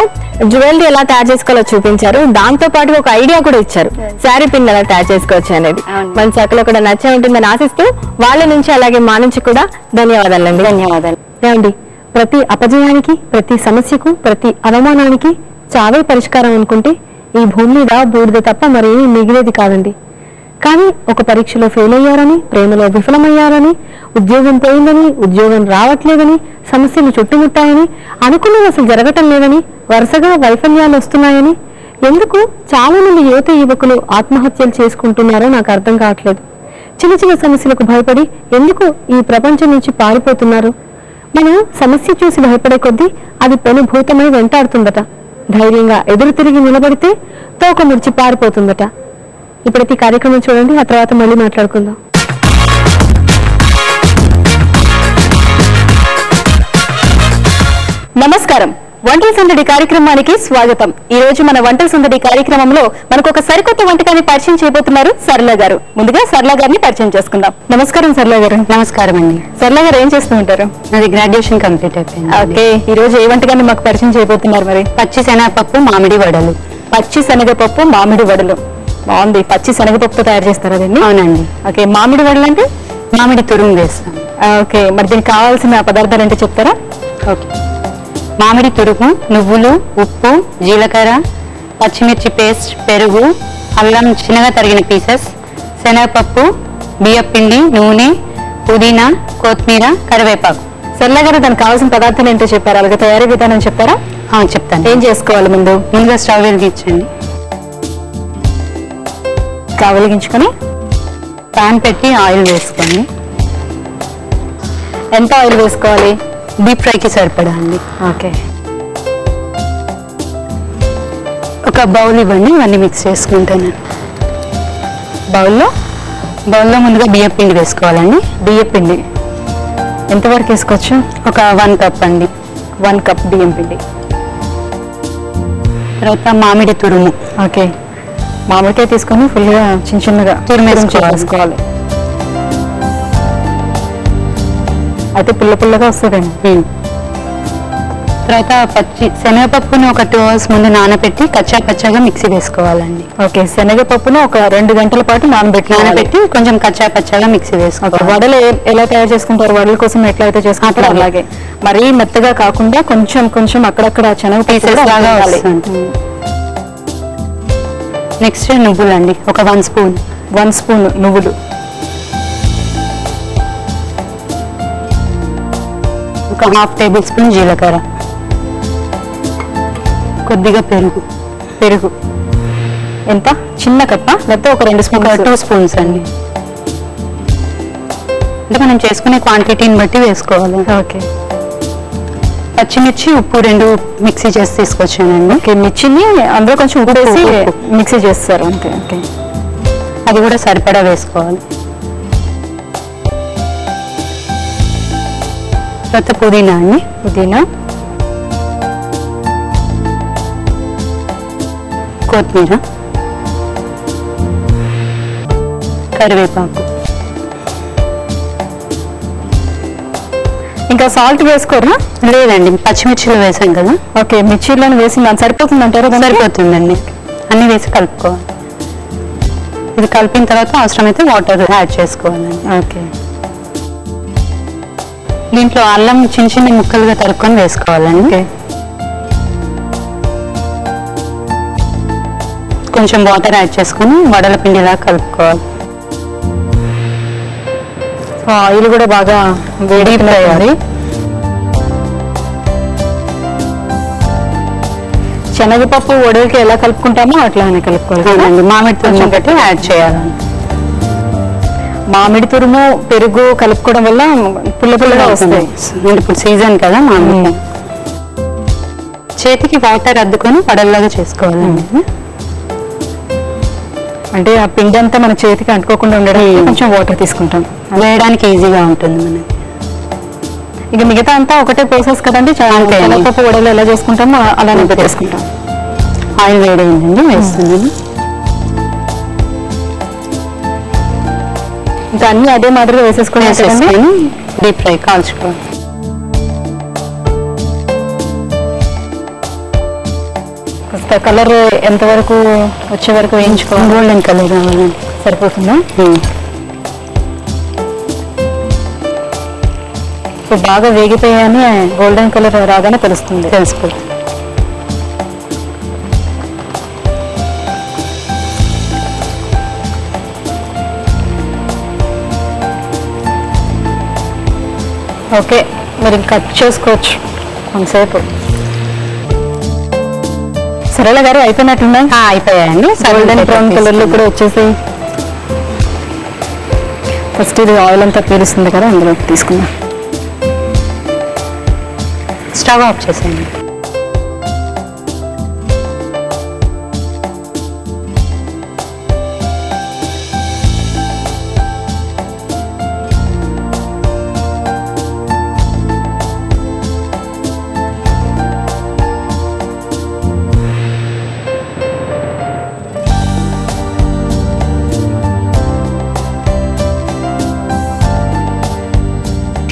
జ్యువెలరీ ఎలా తయారు చేసుకోవాలో చూపించారు. దాంతో పాటు ఒక ఐడియా కూడా ఇచ్చారు, శారీ పిన్ ఎలా తయారు చేసుకోవచ్చు అనేది. మన సర్కులో కూడా నచ్చే ఉంటుందని ఆశిస్తూ వాళ్ళ నుంచి అలాగే మా నుంచి కూడా ధన్యవాదాలండి. ఏమండి, ప్రతి అపజయానికి, ప్రతి సమస్యకు, ప్రతి అవమానానికి చావే పరిష్కారం అనుకుంటే ఈ భూమి మీద బూడిద తప్ప మరేమీ మిగిలేది కాదండి. కానీ ఒక పరీక్షలో ఫెయిల్ అయ్యారని, ప్రేమలో విఫలమయ్యారని, ఉద్యోగం పోయిందని, ఉద్యోగం రావట్లేదని, సమస్యలు చుట్టుముట్టాయని, అనుకున్నది అసలు జరగటం లేదని, వరుసగా వైఫల్యాలు వస్తున్నాయని ఎందుకు చాలా మంది యువకులు ఆత్మహత్యలు చేసుకుంటున్నారో నాకు అర్థం కావట్లేదు. చిన్న చిన్న సమస్యలకు భయపడి ఎందుకు ఈ ప్రపంచం నుంచి పారిపోతున్నారు? మనం సమస్య చూసి భయపడే కొద్దీ అది పెనుభూతమై వెంటాడుతుందట. ధైర్యంగా ఎదురు తిరిగి నిలబడితే తోక ముడిచి పారిపోతుందట. ఇప్పుడైతే కార్యక్రమం చూడండి, ఆ తర్వాత మళ్ళీ మాట్లాడుకుందాం. నమస్కారం, వంటల సందడి కార్యక్రమానికి స్వాగతం. ఈ రోజు మన వంటల సందడి కార్యక్రమంలో మనకు ఒక సరికొత్త వంటకాన్ని పరిచయం చేయబోతున్నారు సరళ గారు. ముందుగా సరళ గారిని పరిచయం చేసుకుందాం. నమస్కారం సరళ గారు. నమస్కారం అండి. సరళ గారు ఏం చేస్తూ ఉంటారు? నాది గ్రాడ్యుయేషన్ కంప్లీట్ అయిపోయింది. ఓకే, ఈ రోజు ఏ వంటకాన్ని మాకు పరిచయం చేయబోతున్నారు? మరి పచ్చి శనగపప్పు మామిడి వడలు. పచ్చి శనగపప్పు మామిడి వడలు. బాగుంది. పచ్చి శనగపప్పుతో తయారు చేస్తారు అదండి? అవునండి. ఓకే, మామిడి వడలు అంటే మామిడి తురుము వేస్తాం. ఓకే, మరి దీనికి కావాల్సిన పదార్థాలు అంటే చెప్తారా? ఓకే, మామిడి తురుము, నువ్వులు, ఉప్పు, జీలకర్ర, పచ్చిమిర్చి పేస్ట్, పెరుగు, అల్లం చిన్నగా తరిగిన పీసెస్, శనగపప్పు, బియ్యపిండి, నూనె, పుదీనా, కొత్తిమీర, కరివేపాకు. సరళ గారు, దానికి కావాల్సిన పదార్థాలు ఏంటో చెప్పారా? అలాగే తయారీ విధానం చెప్తారా? చెప్తాను. ఏం చేసుకోవాలి? ముందుగా స్టవ్ వెలిగించండి. స్టవ్ వెలిగించుకొని పాన్ పెట్టి ఆయిల్ వేసుకోండి. ఎంత ఆయిల్ వేసుకోవాలి? డీప్ ఫ్రైకి సరిపడా అండి. ఓకే, ఒక బౌల్ ఇవ్వండి, ఇవన్నీ మిక్స్ చేసుకుంటాను. బౌల్లో ముందుగా బియ్యపిండి వేసుకోవాలండి. బియ్యపిండి ఎంతవరకు వేసుకోవచ్చు? ఒక 1 కప్ అండి. 1 కప్ బియ్యం పిండి. తర్వాత మామిడి తురుము. ఓకే, మామిడికాయ తీసుకొని ఫుల్గా చిన్న చిన్నగా తురిమేసుకోవాలి. అయితే పుల్ల పుల్లగా వస్తుందండి. తర్వాత శనగపప్పును ఒక 2 hours ముందు నానబెట్టి కచ్చా పచ్చాగా మిక్సీ వేసుకోవాలండి. ఓకే, శనగపప్పును ఒక 2 గంటల పాటు నానబెట్టి కొంచెం కచ్చా పచ్చాగా మిక్సీ వేసుకోవాలి. వడలు ఎలా తయారు చేసుకుంటారు, వడల కోసం ఎట్లా అయితే చేసుకుంటారో అలాగే మరీ మెత్తగా కాకుండా కొంచెం కొంచెం అక్కడక్కడ శనగ పీసెస్ లాగా వస్తుంది. నెక్స్ట్ నువ్వులు అండి, ఒక 1 స్పూన్ నువ్వులు, ఒక 1/2 టేబుల్ స్పూన్ జీలకర్ర, కొద్దిగా పెరుగు ఎంత చిన్న కప్ప లేకపోతే ఒక 2 స్పూన్స్ అండి. అంటే మనం చేసుకునే క్వాంటిటీని బట్టి వేసుకోవాలి. ఓకే, పచ్చిమిర్చి, ఉప్పు 2 మిక్సీ చేసి తీసుకొచ్చానండి. ఓకే, మిర్చిని అందులో కొంచెం ఉప్పు వేసి మిక్సీ చేస్తారు అంతే. ఓకే, అది కూడా సరిపడా వేసుకోవాలి. తర్వాత పుదీనా అండి, కొత్తిమీర, కరివేపాకు. ఇంకా సాల్ట్ వేసుకోరా? లేదండి, పచ్చిమిర్చిలో వేసాం కదా. ఓకే, మిర్చిలను వేసి సరిపోతుంది అంటారు? సరిపోతుందండి, అన్ని వేసి కలుపుకోవాలి. ఇది కలిపిన తర్వాత అవసరమైతే వాటర్ యాడ్ చేసుకోవాలండి. ఓకే, దీంట్లో అల్లం చిన్న చిన్న ముక్కలుగా తరుక్కొని వేసుకోవాలండి. కొంచెం వాటర్ యాడ్ చేసుకొని వడల పిండిలా కలుపుకోవాలి. ఆయిల్ కూడా బాగా వేడిపోయాలి. శనగపప్పు వడలకి ఎలా కలుపుకుంటామో అట్లానే కలుపుకోవాలి. మామిడి తురుము బట్టి యాడ్ చేయాలండి. మామిడి తురుము, పెరుగు కలుపుకోవడం వల్ల పుల్లగా వస్తాయి. ఇప్పుడు సీజన్ కదా మామిడి. చేతికి వాటర్ అద్దుకొని వడల్లాగా చేసుకోవాలండి. అంటే ఆ పిండి అంతా మన చేతికి అంటుకోకుండా ఉండడానికి కొంచెం వాటర్ తీసుకుంటాం, వేయడానికి ఈజీగా ఉంటుంది మనకి. ఇక మిగతా అంతా ఒకటే ప్రాసెస్ కదండి. శనగపప్పు వడలు ఎలా చేసుకుంటామో అలానే చేసుకుంటాం. ఆయిల్ వేడైందండి, వేస్తున్నాను. ఇంకా అన్ని అదే మాదిరిగా వేసేసుకొని డీప్ ఫ్రై కాల్చుకోవాలి. కలర్ ఎంతవరకు వచ్చే వరకు వేయించుకోవాలి? గోల్డెన్ కలర్ రావాలండి. సరిపోతుందా? ఇప్పుడు బాగా వేగిపోయాయని గోల్డెన్ కలర్ రాగానే తెలిసిపోతుంది. ఓకే, మరి కట్ చేసుకోవచ్చు కొంతసేపు. సరేలా గారు అయిపోయినట్టున్నా? అయిపోయాయండి. గోల్డెన్ బ్రౌన్ కలర్ లో కూడా వచ్చేసి ఫస్ట్ ఇది ఆయిల్ అంతా పీలుస్తుంది కదా, అందులో తీసుకుందాం. స్టవ్ ఆఫ్ చేసేయండి.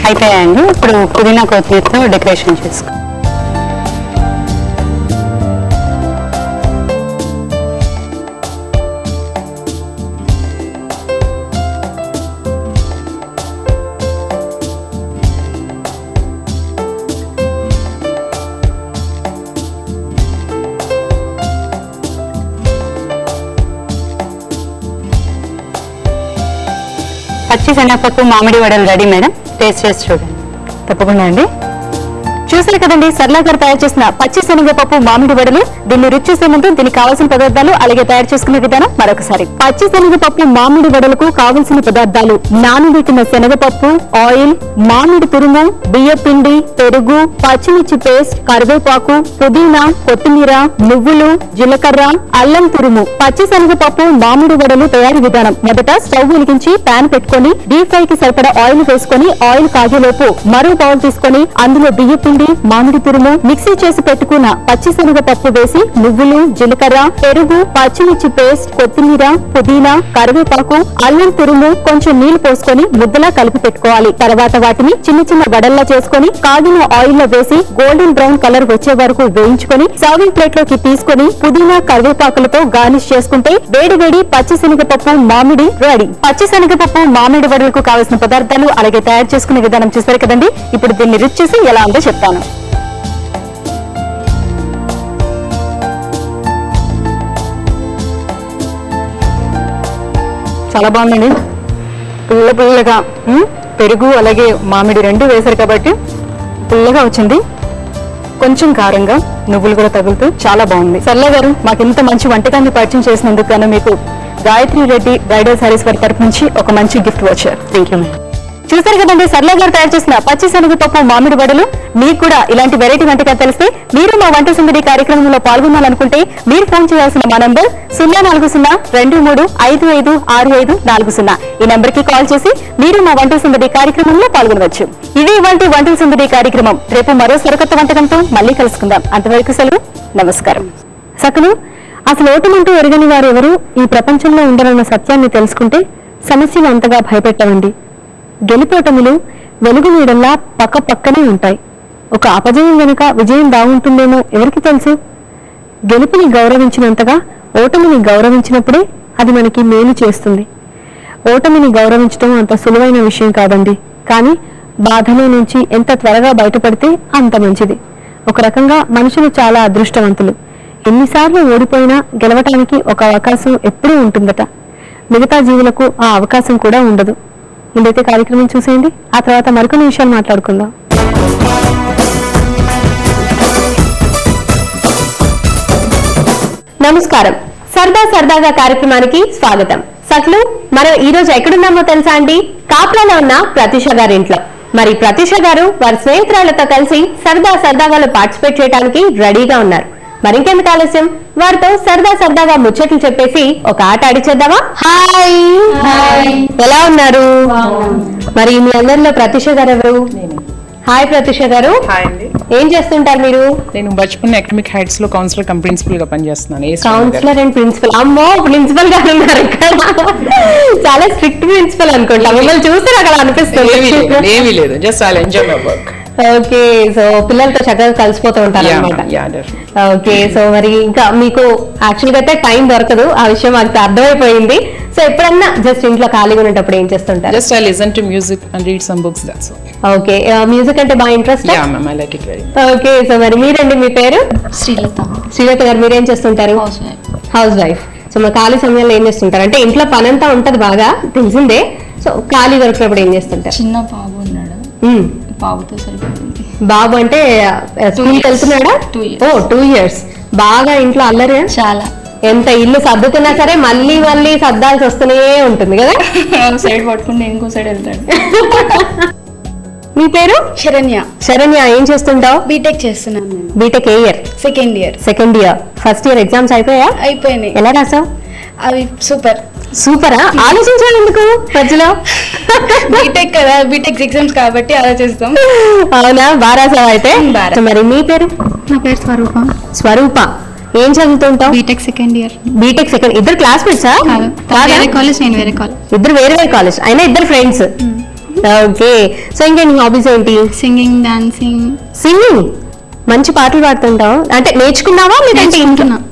అయిపోయాయండి. ఇప్పుడు పుదీనా కొత్తిమీరతో డెకరేషన్ చేసుకో. పచ్చి శనగపప్పు మామిడి వడలు రెడీ మేడం, టేస్ట్ చేసి చూడండి. తప్పకుండా అండి. చూసారు కదండి సరళ గారు తయారు చేసిన పచ్చి శనగపప్పు మామిడి వడలు. దీన్ని రుచి చేసే ముందు దీనికి కావాల్సిన పదార్థాలు అలాగే తయారు చేసుకునే విధానం మరొకసారి. పచ్చి శనగపప్పు మామిడి వడలకు కావలసిన పదార్థాలు: నానబెట్టిన శనగపప్పు, ఆయిల్, మామిడి తురుము, బియ్యపిండి, పెరుగు, పచ్చిమిర్చి పేస్ట్, కరివేపాకు, పుదీనా, కొత్తిమీర, నువ్వులు, జీలకర్ర, అల్లం తురుము. పచ్చి శనగపప్పు మామిడి వడలు తయారీ విధానం: మొదట స్టవ్ వెలిగించి పాన్ పెట్టుకుని డీప్ ఫ్రై కి సరిపడా ఆయిల్ వేసుకుని ఆయిల్ కాగేలోపు మరో బౌల్ తీసుకుని అందులో బియ్యపిండి, మామిడి తురుము, మిక్సీ చేసి పెట్టుకున్న పచ్చిశనగపప్పు వేసి నువ్వులు, జీలకర్ర, పెరుగు, పచ్చిమిర్చి పేస్ట్, కొత్తిమీర, పుదీనా, కరివేపాకు, అల్లం తురుము, కొంచెం నీళ్లు పోసుకొని ముద్దలా కలిపి పెట్టుకోవాలి. తర్వాత వాటిని చిన్న చిన్న గడల్లా చేసుకొని కాగిన ఆయిల్ లో వేసి గోల్డెన్ బ్రౌన్ కలర్ వచ్చే వరకు వేయించుకొని సర్వింగ్ ప్లేట్ లోకి తీసుకొని పుదీనా, కరివేపాకులతో గార్నిష్ చేసుకుంటే వేడి వేడి పచ్చిశనగపప్పు మామిడి రెడీ. పచ్చిశనగపప్పు మామిడి వడలకు కావలసిన పదార్థాలు అలాగే తయారు చేసుకునే విధానం చూస్తారు కదండి. ఇప్పుడు దీన్ని రుచి చేసి ఎలా ఉందో చెప్తాను. చాలా బాగుందండి. పుల్లగా పెరుగు అలాగే మామిడి రెండు వేశారు కాబట్టి పుల్లగా వచ్చింది. కొంచెం కారంగా నువ్వులు కూడా తగులుతూ చాలా బాగుంది. సర్లే గారు, మాకు ఇంత మంచి వంటకాన్ని పరిచయం చేసినందుకు గాను మీకు గాయత్రి రెడ్డి బ్రైడల్ సారీస్ వారి తరపు నుంచి ఒక మంచి గిఫ్ట్ వచ్చారు. Thank you. చూసారు కదండి సర్లే గారు తయారు చేసిన పచ్చిశనగపప్పు మామిడి వడలు. మీకు కూడా ఇలాంటి వెరైటీ వంటకాలు తెలిస్తే మీరు మా వంట సందడి కార్యక్రమంలో పాల్గొనాలనుకుంటే మీరు ఫోన్ చేయాల్సిన మా నంబర్ 04023556540. ఈ నంబర్ కి కాల్ చేసి మీరు మా వంట సందడి కార్యక్రమంలో పాల్గొనవచ్చు. ఇది ఇవాల్టి వంట సందడి కార్యక్రమం. రేపు మరో సరికొత్త వంటకంతో మళ్ళీ కలుసుకుందాం. అంతవరకు సెలవు, నమస్కారం. సకలు అసలు ఓటమంటూ ఎరగని వారు ఎవరు ఈ ప్రపంచంలో ఉండరన్న సత్యాన్ని తెలుసుకుంటే సమస్యలు అంతగా భయపెట్టవండి. గెలిపోటములు వెలుగు నీడల్లా పక్క పక్కనే ఉంటాయి. ఒక అపజయం వెనుక విజయం బాగుంటుందేమో ఎవరికి తెలుసు. గెలుపుని గౌరవించినంతగా ఓటమిని గౌరవించినప్పుడే అది మనకి మేలు చేస్తుంది. ఓటమిని గౌరవించడం అంత సులువైన విషయం కాదండి. కానీ బాధలో నుంచి ఎంత త్వరగా బయటపడితే అంత మంచిది. ఒక రకంగా మనుషులు చాలా అదృష్టవంతులు. ఎన్నిసార్లు ఓడిపోయినా గెలవటానికి ఒక అవకాశం ఎప్పుడూ ఉంటుందట. మిగతా జీవులకు ఆ అవకాశం కూడా ఉండదు. ముందైతే కార్యక్రమం చూసేయండి, ఆ తర్వాత మరికొన్ని విషయాలు మాట్లాడుకుందాం. నమస్కారం. సరదాగా కార్యక్రమానికి స్వాగతం. సట్లు మనం ఈ రోజు ఎక్కడున్నామో తెలుసా అండి? కాప్రాలో ఉన్న ప్రత్యూష గారి ఇంట్లో. మరి ప్రత్యూష గారు వారి స్నేహితురాలతో కలిసి సరదాగా పార్టిసిపేట్ చేయడానికి రెడీగా ఉన్నారు. మరింకెందుకు ఆలస్యం, వారితో సరదాగా ముచ్చట్లు చెప్పేసి ఒక ఆట ఆడిచేద్దామా? హాయ్, ఎలా ఉన్నారు? మరి మీ అందరిలో ప్రత్యూష గారు ఎవరు? హాయ్ ప్రత్యూష గారు. ఏం చేస్తుంటారు మీరు? నేను బచ్పన్ అకాడమిక్ హైట్స్ లో కౌన్సిలర్ కమ్ ప్రిన్సిపల్ గా పనిచేస్తున్నాను. Counsellor and principal. అమ్మో, ప్రిన్సిపల్ గారు ఉన్నారు ఇక్కడ. చాలా స్ట్రిక్ట్ ప్రిన్సిపల్ అనుకుంటా. మిమ్మల్ని చూస్తే అక్కడ అనిపిస్తుంది. ఏమీ లేదు, just I enjoy my work. Okay, so పిల్లలతో చక్కగా కలిసిపోతూ ఉంటారు అనమాట. ఓకే, సో మరి ఇంకా మీకు యాక్చువల్ గా అయితే టైం దొరకదు, ఆ విషయం మాకు అర్థమైపోయింది. సో ఎప్పుడన్నా జస్ట్ ఇంట్లో ఖాళీగా ఉన్నప్పుడు ఏం చేస్తుంటారు? Just I listen to music and read some books, that's all. Okay, music అంటే బాగా interest? Yeah ma'am, I like it very. Okay, so మరి మీరండి, మీ పేరు? శ్రీలత. శ్రీలత గారు, మీరేం చేస్తుంటారు? House wife. సో మరి ఖాళీ సమయంలో ఏం చేస్తుంటారు? అంటే ఇంట్లో పని అంతా ఉంటది బాగా తెలిసిందే. సో ఖాళీ దొరికినప్పుడు ఏం చేస్తుంటారు? చిన్న బాబు ఉన్నాడు, బాబుతో సరిపోతుంది. బాబు అంటే స్కూల్కి వెళ్తున్నాడా? 2 years. ఓ 2 years. బాగా ఇంట్లో అల్లరి చాలా. ఎంత ఇల్లు సర్దుతున్నా సరే మళ్ళీ సర్దాల్సి వస్తూనే ఉంటుంది కదా. సైడ్ పట్టుకుంటే ఇంకో సైడ్ వెళ్తాడు. మీ పేరు? శరణ్య. శరణ్య, ఏం చేస్తుంటావు? బీటెక్ చేస్తున్నాను. బీటెక్ ఏ year? Second year. Second year. First year exams అయిపోయా? అయిపోయినాయి. ఎలా రాసావు? అవి సూపర్. సూపరా? ఆలోచించాలి ఎందుకు మధ్యలో? బీటెక్ కదా, బీటెక్ ఎగ్జామ్స్ కాబట్టి ఆలోచిస్తాం. అవునా, బాగా రాసావు అయితే. మరి మీ పేరు? నా పేరు స్వరూప. స్వరూప, ఏం చదువుతుంటావు? BTech second year. BTech second. ఇద్దరు క్లాస్మేట్సా? వేరే కాలేజ్, నేను వేరే కాలేజ్. ఇద్దరు వేరే కాలేజ్ అయినా ఇద్దరు ఫ్రెండ్స్. ఓకే, సో ఇంకా నీ హాబీస్ ఏంటి? Singing, dancing. సింగింగ్, మంచి పాటలు పాడుతుంటావు. అంటే నేర్చుకున్నావా? లేదంటే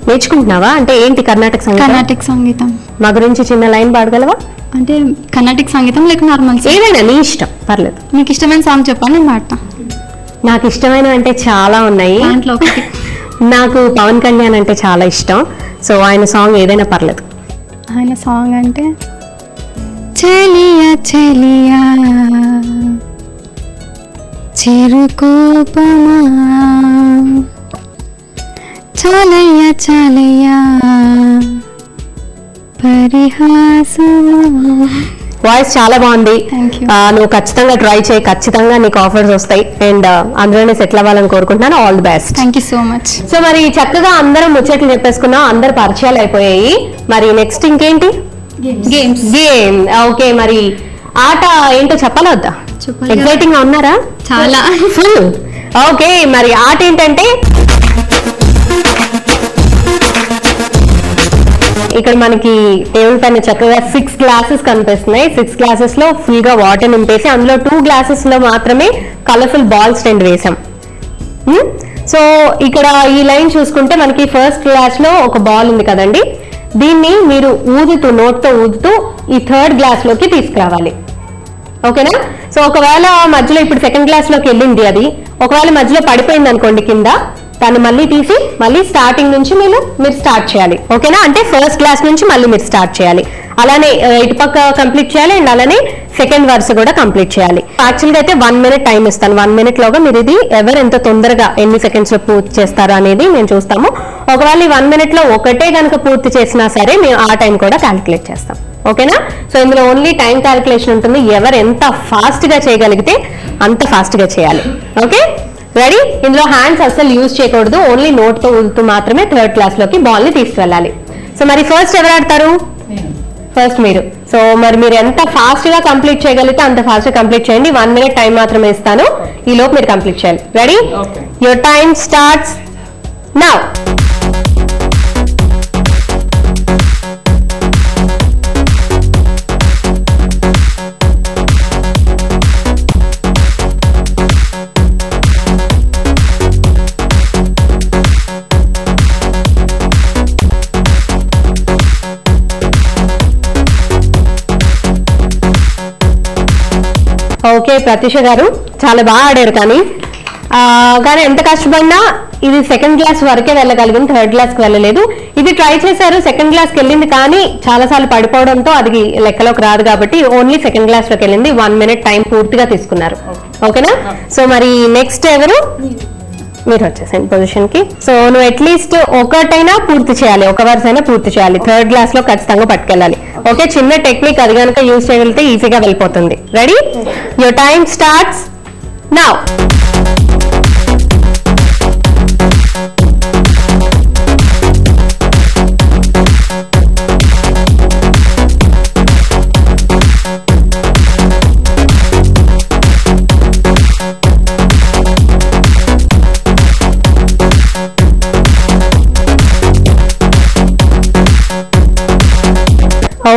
నేర్చుకుంటున్నావా? అంటే ఏంటి? కర్ణాటక సంగీతం? కర్ణాటక సంగీతం. మా గురించి చిన్న లైన్ పాడగలవా? అంటే కర్ణాటక సంగీతం లేక నార్మల్? ఏదైనా నీ ఇష్టం, పర్లేదు. మీకు ఇష్టమైన సాంగ్ చెప్పాలి, నేను పాడతా. నాకు ఇష్టమైన అంటే చాలా ఉన్నాయి. దాంట్లో ఒకటి. నాకు పవన్ కళ్యాణ్ అంటే చాలా ఇష్టం. సో ఆయన సాంగ్ ఏదైనా పర్లేదు. ఆయన సాంగ్ అంటే చెలియా చెలియా చిరుకోపమా చాలయ్యా చాలయ్యా పరిహాసమా. వాయిస్ చాలా బాగుంది. నువ్వు ఖచ్చితంగా ట్రై చేయి, ఖచ్చితంగా నీకు ఆఫర్స్ వస్తాయి. అండ్ అందులోనే సెటిల్ అవ్వాలని కోరుకుంటున్నాను. All the best. Thank you so much. So మరి చక్కగా అందరం ముచ్చట్లు చెప్పేసుకున్నాం, అందరు పరిచయాలు అయిపోయాయి. మరి నెక్స్ట్ ఇంకేంటి? గేమ్. ఓకే, మరి ఆట ఏంటో చెప్పాలా వద్దా? ఎక్సైటింగ్ గా ఉన్నారా? చాలా ఫుల్. ఓకే, మరి ఆట ఏంటంటే ఇక్కడ మనకి టేబుల్ పైన చక్కగా 6 గ్లాసెస్ కనిపిస్తున్నాయి. 6 గ్లాసెస్ లో ఫుల్ గా వాటర్ నింపేసి అందులో 2 గ్లాసెస్ లో మాత్రమే కలర్ఫుల్ బాల్స్ 2 వేసాం. సో ఇక్కడ ఈ లైన్ చూసుకుంటే మనకి ఫస్ట్ గ్లాస్ లో ఒక బాల్ ఉంది కదండి, దీన్ని మీరు ఊదుతూ నోట్తో ఊదుతూ ఈ 3rd గ్లాస్ లోకి తీసుకురావాలి. ఓకేనా? సో ఒకవేళ మధ్యలో ఇప్పుడు 2nd గ్లాస్ లోకి వెళ్ళింది, అది ఒకవేళ మధ్యలో పడిపోయింది అనుకోండి కింద, దాన్ని మళ్ళీ తీసి మళ్ళీ స్టార్టింగ్ నుంచి మీరు స్టార్ట్ చేయాలి. ఓకేనా? అంటే ఫస్ట్ గ్లాస్ నుంచి మళ్ళీ మీరు స్టార్ట్ చేయాలి. అలానే ఇటుపక్క కంప్లీట్ చేయాలి అండ్ అలానే సెకండ్ వర్స్ కూడా కంప్లీట్ చేయాలి. యాక్చువల్గా అయితే 1 minute టైం ఇస్తాను. 1 minute లోగా మీరు ఇది ఎవరు ఎంత తొందరగా ఎన్ని సెకండ్స్ లో పూర్తి చేస్తారో అనేది మేము చూస్తాము. ఒకవేళ ఈ 1 minute లో ఒకటే కనుక పూర్తి చేసినా సరే మేము ఆ టైం కూడా క్యాలిక్యులేట్ చేస్తాం. ఓకేనా? సో ఇందులో ఓన్లీ టైం క్యాలిక్యులేషన్ ఉంటుంది. ఎవరు ఎంత ఫాస్ట్ గా చేయగలిగితే అంత ఫాస్ట్ గా చేయాలి. Okay, ready? ఇందులో హ్యాండ్స్ అస్సలు యూజ్ చేయకూడదు, ఓన్లీ నోట్ తో ఊదుతూ మాత్రమే 3rd క్లాస్ లోకి బాల్ ని తీసుకువెళ్ళాలి. సో మరి ఫస్ట్ ఎవరు ఆడతారు? ఫస్ట్ మీరు. సో మరి మీరు ఎంత ఫాస్ట్ గా కంప్లీట్ చేయగలిగితే అంత ఫాస్ట్ గా కంప్లీట్ చేయండి. 1 minute టైం మాత్రమే ఇస్తాను, ఈ లోపు మీరు కంప్లీట్ చేయాలి. Ready? Your time starts now. Okay, Pratyusha గారు చాలా బాగా ఆడారు. కానీ ఎంత కష్టపడినా ఇది 2nd గ్లాస్ వరకే వెళ్ళగలిగింది, 3rd క్లాస్కి వెళ్ళలేదు. ఇది ట్రై చేశారు, 2nd క్లాస్కి వెళ్ళింది, కానీ చాలాసార్లు పడిపోవడంతో అది లెక్కలోకి రాదు కాబట్టి ఓన్లీ 2nd క్లాస్ లోకి వెళ్ళింది. 1 minute టైం పూర్తిగా తీసుకున్నారు. ఓకేనా? సో మరి నెక్స్ట్ ఎవరు? మీరు వచ్చేసండి పొజిషన్ కి. సో నువ్వు అట్లీస్ట్ ఒకటైనా పూర్తి చేయాలి, ఒక వర్స్ అయినా పూర్తి చేయాలి. 3rd క్లాస్ లో ఖచ్చితంగా పట్టుకెళ్ళాలి. ఓకే, చిన్న టెక్నిక్, అది కనుక యూజ్ చేయగలిగితే ఈజీగా వెళ్ళిపోతుంది. Ready? Your time starts now.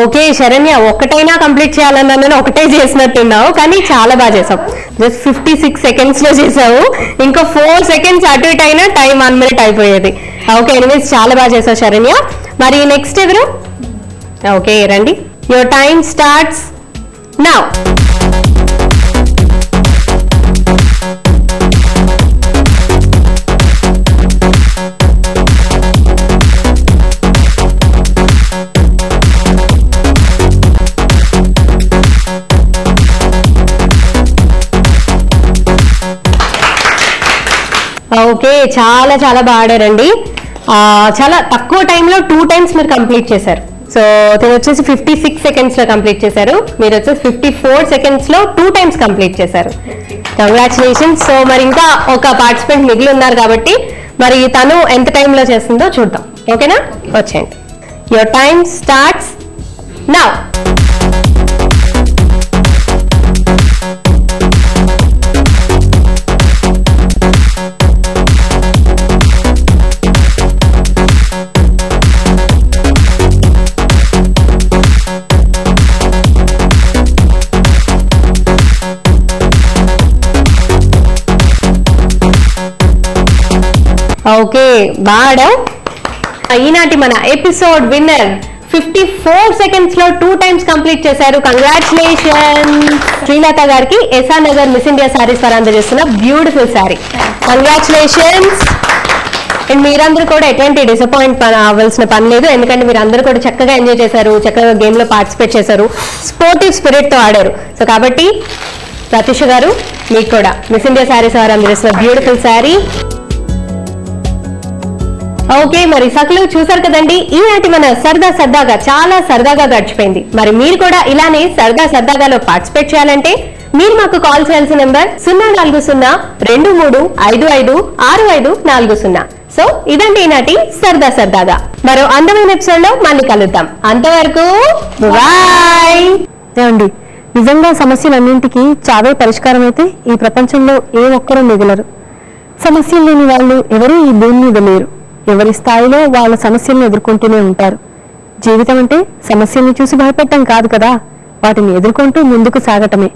Okay Saranya, ఒక్కటైనా కంప్లీట్ చేయాలన్నా ఒకటే చేసినట్టున్నావు, కానీ చాలా బాగా చేసావు. జస్ట్ 56 seconds లో చేసావు. ఇంకా 4 seconds అటు ఇటు అయినా టైం 1 minute అయిపోయేది. ఓకే, ఎనీవేస్ చాలా బాగా చేసావు శరణ్య. మరి నెక్స్ట్ ఎవరు? ఓకే రండి. Your time starts now. Okay, చాలా చాలా బాగా ఆడారండి. చాలా తక్కువ టైంలో 2 times మీరు కంప్లీట్ చేశారు. సో తను వచ్చేసి 56 seconds లో కంప్లీట్ చేశారు, మీరు వచ్చేసి 54 seconds లో 2 times కంప్లీట్ చేశారు. కంగ్రాచులేషన్స్. సో మరి ఇంకా ఒక పార్టిసిపెంట్ మిగిలి ఉన్నారు కాబట్టి మరి తను ఎంత టైంలో చేస్తుందో చూద్దాం. ఓకేనా? వచ్చేయండి. Your time starts now. Okay, బాగా ఈనాటి మన ఎపిసోడ్ విన్నర్ 54 seconds లో 2 times కంప్లీట్ చేశారు. కంగ్రాచులేషన్. శ్రీలత గారికి ఎస్ఆ నగర్ మిస్ ఇండియా సారీస్ వారు అందజేస్తున్న బ్యూటిఫుల్ సారీ. కంగ్రాచులేషన్స్. అండ్ మీరందరూ కూడా ఎటువంటి డిసప్పాయింట్ అవ్వాల్సిన పని లేదు, ఎందుకంటే మీరు అందరూ కూడా చక్కగా ఎంజాయ్ చేశారు, చక్కగా గేమ్ లో పార్టిసిపేట్ చేశారు, స్పోర్టివ్ స్పిరిట్ తో ఆడారు. సో కాబట్టి ప్రత్యూష గారు మీకు కూడా మిస్ ఇండియా సారీస్ వారు అందజేస్తున్న బ్యూటిఫుల్ సారీ. ఓకే, మరి సకలు చూసారు కదండి, ఈనాటి మన సరదాగా చాలా సరదాగా గడిచిపోయింది. మరి మీరు కూడా ఇలానే సరదాగాలో పార్టిసిపేట్ చేయాలంటే మీరు మాకు కాల్ చేయాల్సిన నెంబర్ 04020556540. సో ఇదండి ఈనాటి సరదాగా. మరో అందమైన ఎపిసోడ్ లో మళ్ళీ కలుద్దాం. అంతవరకు బాయ్. ఏమండి, నిజంగా సమస్యలన్నింటికి చావే పరిష్కారం అయితే ఈ ప్రపంచంలో ఏ ఒక్కరూ మిగలరు. సమస్యలు లేని వాళ్ళు ఎవరూ ఈ భూమి మీద లేరు. ఎవరి స్థాయిలో వాళ్ళ సమస్యలను ఎదుర్కొంటూనే ఉంటారు. జీవితం అంటే సమస్యల్ని చూసి భయపడటం కాదు కదా, వాటిని ఎదుర్కొంటూ ముందుకు సాగటమే.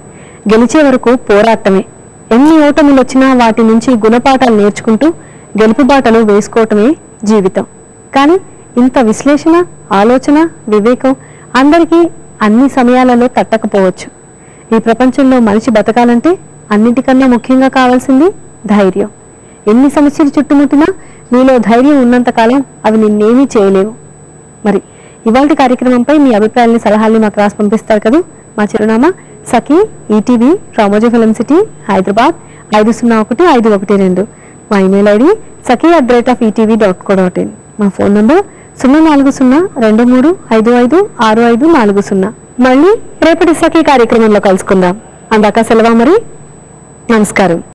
గెలిచే వరకు పోరాటమే. ఎన్ని ఓటములు వచ్చినా వాటి నుంచి గుణపాఠాలు నేర్చుకుంటూ గెలుపు బాటలు వేసుకోవటమే జీవితం. కానీ ఇంత విశ్లేషణ, ఆలోచన, వివేకం అందరికీ అన్ని సమయాలలో తట్టకపోవచ్చు. ఈ ప్రపంచంలో మనిషి బతకాలంటే అన్నిటికన్నా ముఖ్యంగా కావాల్సింది ధైర్యం. ఎన్ని సమస్యలు చుట్టుముట్టినా మీలో ధైర్యం ఉన్నంతకాలం అవి నిన్నేమీ చేయలేవు. మరి ఇవాళ కార్యక్రమంపై మీ అభిప్రాయాన్ని, సలహాల్ని మాకు రాసి పంపిస్తారు కదా. మా చిరునామా Sakhi, ETV, Ramoji film city, Hyderabad 501512. మా ఇమెయిల్ ఐడి saki@etv.co.in. మా ఫోన్ నంబర్ 04023556540. మళ్ళీ రేపటి సఖీ కార్యక్రమంలో కలుసుకుందాం. అందాక సెలవు మరి. నమస్కారం.